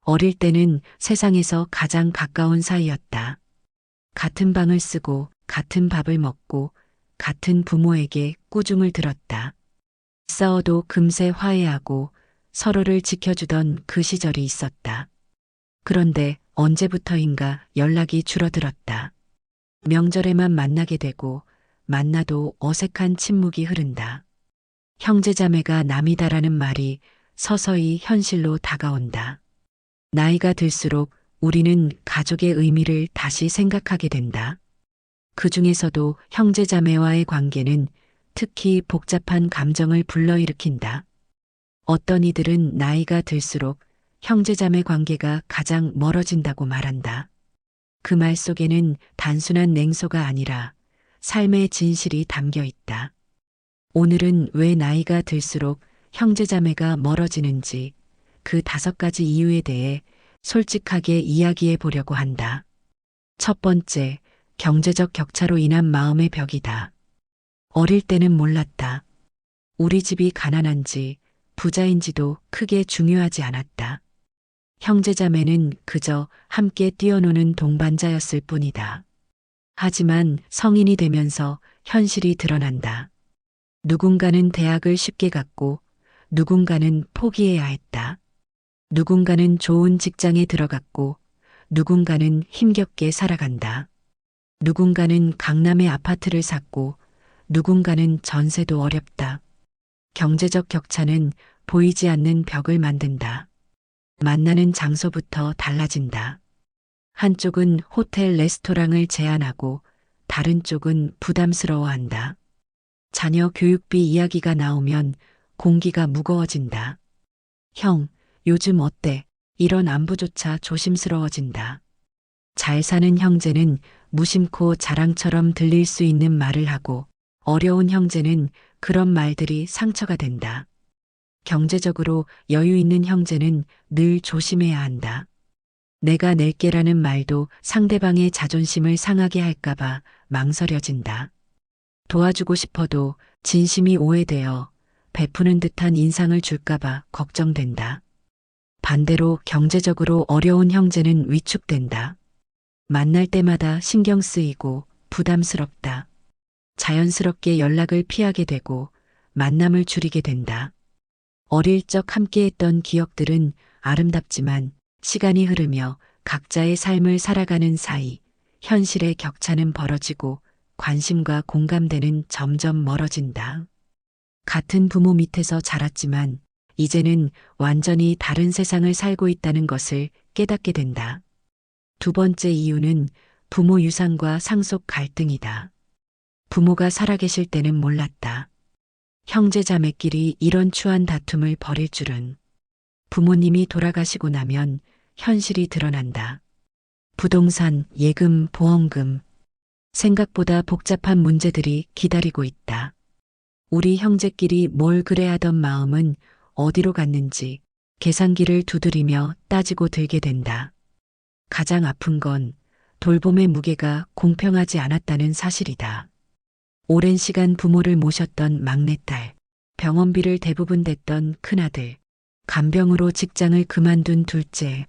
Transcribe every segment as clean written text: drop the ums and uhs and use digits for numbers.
어릴 때는 세상에서 가장 가까운 사이였다. 같은 방을 쓰고 같은 밥을 먹고 같은 부모에게 꾸중을 들었다. 싸워도 금세 화해하고 서로를 지켜주던 그 시절이 있었다. 그런데 언제부터인가 연락이 줄어들었다. 명절에만 만나게 되고 만나도 어색한 침묵이 흐른다. 형제자매가 남이다라는 말이 서서히 현실로 다가온다. 나이가 들수록 우리는 가족의 의미를 다시 생각하게 된다. 그 중에서도 형제자매와의 관계는 특히 복잡한 감정을 불러일으킨다. 어떤 이들은 나이가 들수록 형제자매 관계가 가장 멀어진다고 말한다. 그 말 속에는 단순한 냉소가 아니라 삶의 진실이 담겨 있다. 오늘은 왜 나이가 들수록 형제자매가 멀어지는지 그 5가지 이유에 대해 솔직하게 이야기해 보려고 한다. 첫 번째, 경제적 격차로 인한 마음의 벽이다. 어릴 때는 몰랐다. 우리 집이 가난한지 부자인지도 크게 중요하지 않았다. 형제자매는 그저 함께 뛰어노는 동반자였을 뿐이다. 하지만 성인이 되면서 현실이 드러난다. 누군가는 대학을 쉽게 갔고 누군가는 포기해야 했다. 누군가는 좋은 직장에 들어갔고 누군가는 힘겹게 살아간다. 누군가는 강남의 아파트를 샀고 누군가는 전세도 어렵다. 경제적 격차는 보이지 않는 벽을 만든다. 만나는 장소부터 달라진다. 한쪽은 호텔 레스토랑을 제안하고 다른 쪽은 부담스러워한다. 자녀 교육비 이야기가 나오면 공기가 무거워진다. 형, 요즘 어때? 이런 안부조차 조심스러워진다. 잘 사는 형제는 무심코 자랑처럼 들릴 수 있는 말을 하고 어려운 형제는 그런 말들이 상처가 된다. 경제적으로 여유 있는 형제는 늘 조심해야 한다. 내가 낼게라는 말도 상대방의 자존심을 상하게 할까봐 망설여진다. 도와주고 싶어도 진심이 오해되어 베푸는 듯한 인상을 줄까봐 걱정된다. 반대로 경제적으로 어려운 형제는 위축된다. 만날 때마다 신경 쓰이고 부담스럽다. 자연스럽게 연락을 피하게 되고 만남을 줄이게 된다. 어릴 적 함께했던 기억들은 아름답지만 시간이 흐르며 각자의 삶을 살아가는 사이 현실의 격차는 벌어지고 관심과 공감대는 점점 멀어진다. 같은 부모 밑에서 자랐지만 이제는 완전히 다른 세상을 살고 있다는 것을 깨닫게 된다. 두 번째 이유는 부모 유산과 상속 갈등이다. 부모가 살아계실 때는 몰랐다. 형제자매끼리 이런 추한 다툼을 벌일 줄은. 부모님이 돌아가시고 나면 현실이 드러난다. 부동산, 예금, 보험금. 생각보다 복잡한 문제들이 기다리고 있다. 우리 형제끼리 뭘 그래 하던 마음은 어디로 갔는지 계산기를 두드리며 따지고 들게 된다. 가장 아픈 건 돌봄의 무게가 공평하지 않았다는 사실이다. 오랜 시간 부모를 모셨던 막내딸, 병원비를 대부분 댔던 큰아들, 간병으로 직장을 그만둔 둘째.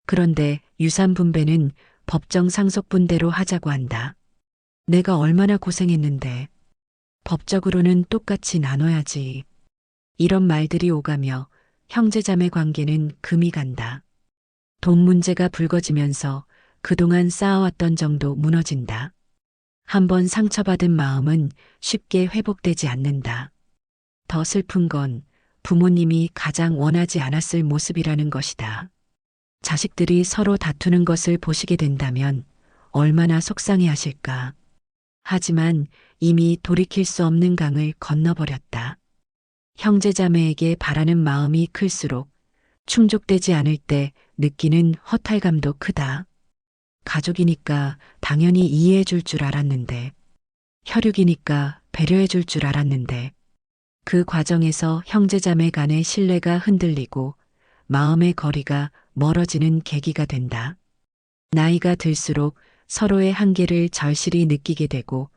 그런데 유산 분배는 법정 상속분대로 하자고 한다. 내가 얼마나 고생했는데 법적으로는 똑같이 나눠야지. 이런 말들이 오가며 형제자매 관계는 금이 간다. 돈 문제가 불거지면서 그동안 쌓아왔던 정도 무너진다. 한번 상처받은 마음은 쉽게 회복되지 않는다. 더 슬픈 건 부모님이 가장 원하지 않았을 모습이라는 것이다. 자식들이 서로 다투는 것을 보시게 된다면 얼마나 속상해 하실까. 하지만 이미 돌이킬 수 없는 강을 건너버렸다. 형제자매에게 바라는 마음이 클수록 충족되지 않을 때 느끼는 허탈감도 크다. 가족이니까 당연히 이해해 줄 줄 알았는데, 혈육이니까 배려해 줄 줄 알았는데, 그 과정에서 형제자매 간의 신뢰가 흔들리고 마음의 거리가 멀어지는 계기가 된다. 나이가 들수록 서로의 한계를 절실히 느끼게 되고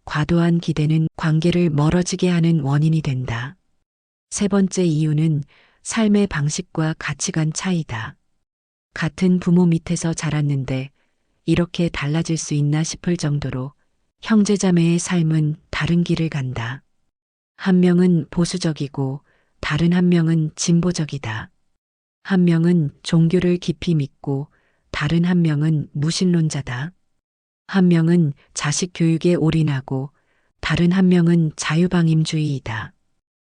과도한 기대는 관계를 멀어지게 하는 원인이 된다. 세 번째 이유는 삶의 방식과 가치관 차이다. 같은 부모 밑에서 자랐는데 이렇게 달라질 수 있나 싶을 정도로 형제자매의 삶은 다른 길을 간다. 한 명은 보수적이고 다른 한 명은 진보적이다. 한 명은 종교를 깊이 믿고 다른 한 명은 무신론자다. 한 명은 자식 교육에 올인하고 다른 한 명은 자유방임주의이다.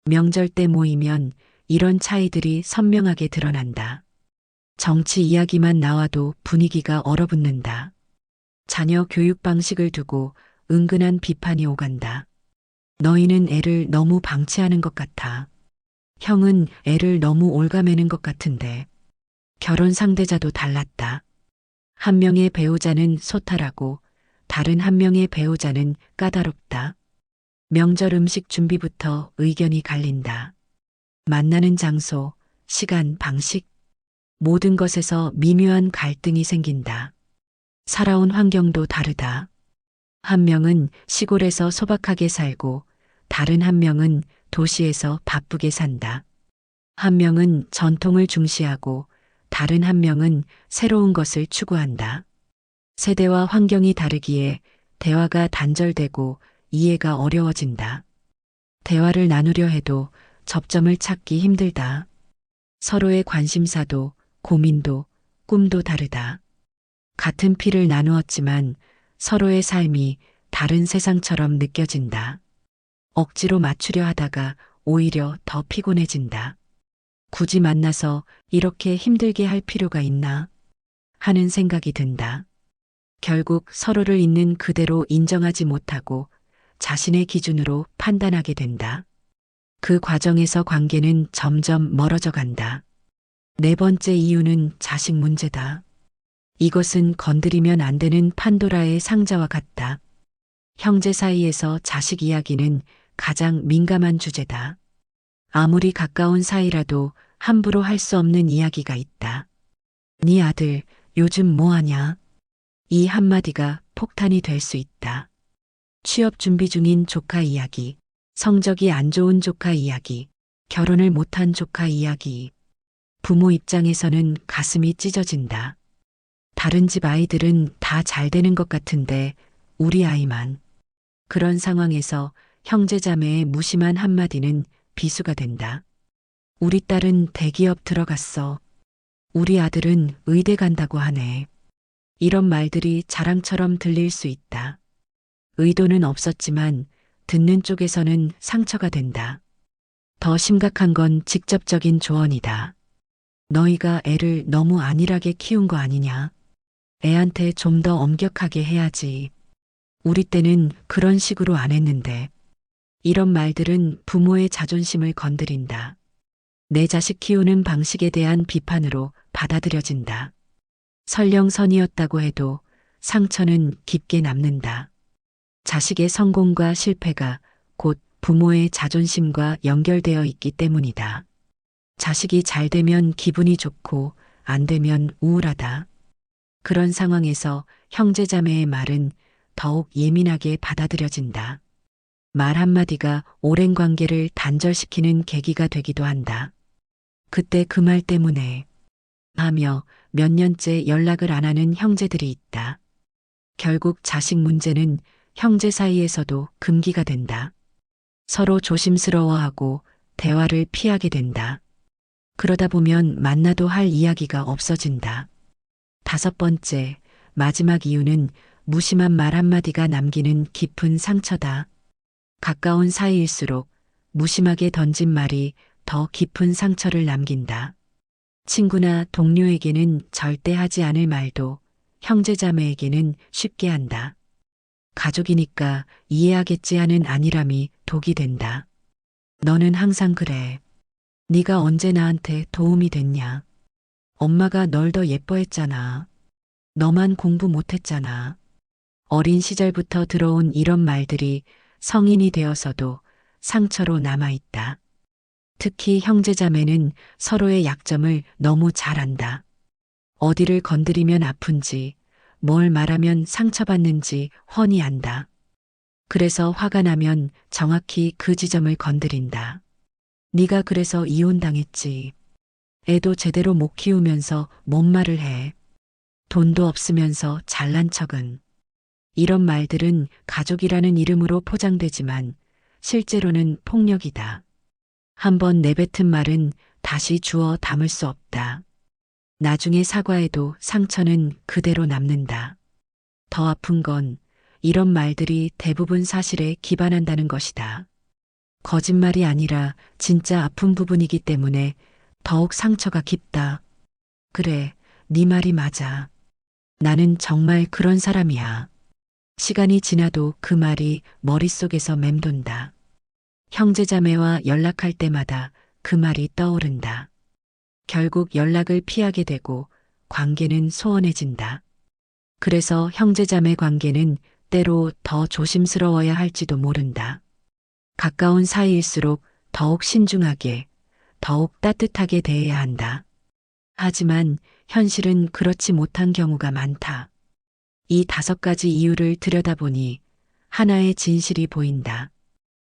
명절 때 모이면 이런 차이들이 선명하게 드러난다. 정치 이야기만 나와도 분위기가 얼어붙는다. 자녀 교육 방식을 두고 은근한 비판이 오간다. 너희는 애를 너무 방치하는 것 같아. 형은 애를 너무 올가매는 것 같은데. 결혼 상대자도 달랐다. 한 명의 배우자는 소탈하고 다른 한 명의 배우자는 까다롭다. 명절 음식 준비부터 의견이 갈린다. 만나는 장소, 시간, 방식, 모든 것에서 미묘한 갈등이 생긴다. 살아온 환경도 다르다. 한 명은 시골에서 소박하게 살고 다른 한 명은 도시에서 바쁘게 산다. 한 명은 전통을 중시하고 다른 한 명은 새로운 것을 추구한다. 세대와 환경이 다르기에 대화가 단절되고 이해가 어려워진다. 대화를 나누려 해도 접점을 찾기 힘들다. 서로의 관심사도 고민도 꿈도 다르다. 같은 피를 나누었지만 서로의 삶이 다른 세상처럼 느껴진다. 억지로 맞추려 하다가 오히려 더 피곤해진다. 굳이 만나서 이렇게 힘들게 할 필요가 있나 하는 생각이 든다. 결국 서로를 있는 그대로 인정하지 못하고 자신의 기준으로 판단하게 된다. 그 과정에서 관계는 점점 멀어져 간다. 네 번째 이유는 자식 문제다. 이것은 건드리면 안 되는 판도라의 상자와 같다. 형제 사이에서 자식 이야기는 가장 민감한 주제다. 아무리 가까운 사이라도 함부로 할 수 없는 이야기가 있다. 네 아들 요즘 뭐 하냐? 이 한마디가 폭탄이 될 수 있다. 취업 준비 중인 조카 이야기, 성적이 안 좋은 조카 이야기, 결혼을 못한 조카 이야기. 부모 입장에서는 가슴이 찢어진다. 다른 집 아이들은 다 잘 되는 것 같은데 우리 아이만. 그런 상황에서 형제자매의 무심한 한마디는 비수가 된다. 우리 딸은 대기업 들어갔어. 우리 아들은 의대 간다고 하네. 이런 말들이 자랑처럼 들릴 수 있다. 의도는 없었지만 듣는 쪽에서는 상처가 된다. 더 심각한 건 직접적인 조언이다. 너희가 애를 너무 안일하게 키운 거 아니냐? 애한테 좀 더 엄격하게 해야지. 우리 때는 그런 식으로 안 했는데. 이런 말들은 부모의 자존심을 건드린다. 내 자식 키우는 방식에 대한 비판으로 받아들여진다. 설령선이었다고 해도 상처는 깊게 남는다. 자식의 성공과 실패가 곧 부모의 자존심과 연결되어 있기 때문이다. 자식이 잘 되면 기분이 좋고 안 되면 우울하다. 그런 상황에서 형제자매의 말은 더욱 예민하게 받아들여진다. 말 한마디가 오랜 관계를 단절시키는 계기가 되기도 한다. 그때 그 말 때문에 하며 몇 년째 연락을 안 하는 형제들이 있다. 결국 자식 문제는 형제 사이에서도 금기가 된다. 서로 조심스러워하고 대화를 피하게 된다. 그러다 보면 만나도 할 이야기가 없어진다. 다섯 번째, 마지막 이유는 무심한 말 한마디가 남기는 깊은 상처다. 가까운 사이일수록 무심하게 던진 말이 더 깊은 상처를 남긴다. 친구나 동료에게는 절대 하지 않을 말도 형제자매에게는 쉽게 한다. 가족이니까 이해하겠지 하는 안일함이 독이 된다. 너는 항상 그래. 네가 언제 나한테 도움이 됐냐? 엄마가 널 더 예뻐했잖아. 너만 공부 못했잖아. 어린 시절부터 들어온 이런 말들이 성인이 되어서도 상처로 남아있다. 특히 형제자매는 서로의 약점을 너무 잘 안다. 어디를 건드리면 아픈지, 뭘 말하면 상처받는지 훤히 안다. 그래서 화가 나면 정확히 그 지점을 건드린다. 네가 그래서 이혼당했지. 애도 제대로 못 키우면서 뭔 말을 해. 돈도 없으면서 잘난 척은. 이런 말들은 가족이라는 이름으로 포장되지만 실제로는 폭력이다. 한번 내뱉은 말은 다시 주워 담을 수 없다. 나중에 사과해도 상처는 그대로 남는다. 더 아픈 건 이런 말들이 대부분 사실에 기반한다는 것이다. 거짓말이 아니라 진짜 아픈 부분이기 때문에 더욱 상처가 깊다. 그래, 네 말이 맞아. 나는 정말 그런 사람이야. 시간이 지나도 그 말이 머릿속에서 맴돈다. 형제자매와 연락할 때마다 그 말이 떠오른다. 결국 연락을 피하게 되고 관계는 소원해진다. 그래서 형제자매 관계는 때로 더 조심스러워야 할지도 모른다. 가까운 사이일수록 더욱 신중하게, 더욱 따뜻하게 대해야 한다. 하지만 현실은 그렇지 못한 경우가 많다. 이 5가지 이유를 들여다보니 하나의 진실이 보인다.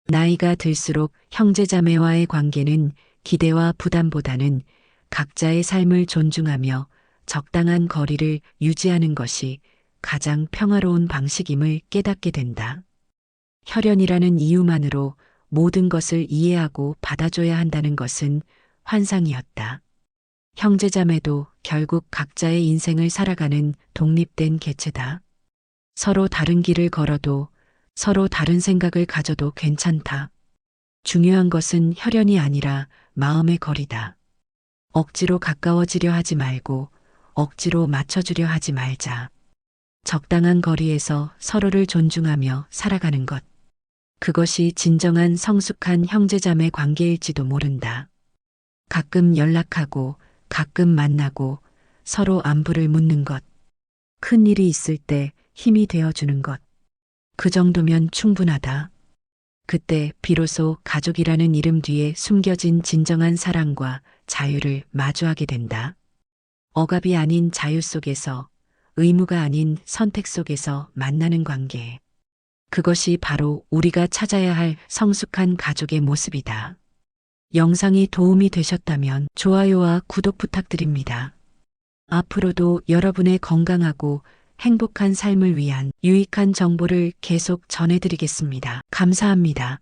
나이가 들수록 형제자매와의 관계는 기대와 부담보다는 각자의 삶을 존중하며 적당한 거리를 유지하는 것이 가장 평화로운 방식임을 깨닫게 된다. 혈연이라는 이유만으로 모든 것을 이해하고 받아줘야 한다는 것은 환상이었다. 형제자매도 결국 각자의 인생을 살아가는 독립된 개체다. 서로 다른 길을 걸어도 서로 다른 생각을 가져도 괜찮다. 중요한 것은 혈연이 아니라 마음의 거리다. 억지로 가까워지려 하지 말고 억지로 맞춰주려 하지 말자. 적당한 거리에서 서로를 존중하며 살아가는 것. 그것이 진정한 성숙한 형제자매 관계일지도 모른다. 가끔 연락하고 가끔 만나고 서로 안부를 묻는 것. 큰 일이 있을 때 힘이 되어주는 것. 그 정도면 충분하다. 그때 비로소 가족이라는 이름 뒤에 숨겨진 진정한 사랑과 자유를 마주하게 된다. 억압이 아닌 자유 속에서, 의무가 아닌 선택 속에서 만나는 관계. 그것이 바로 우리가 찾아야 할 성숙한 가족의 모습이다. 영상이 도움이 되셨다면 좋아요와 구독 부탁드립니다. 앞으로도 여러분의 건강하고 행복한 삶을 위한 유익한 정보를 계속 전해드리겠습니다. 감사합니다.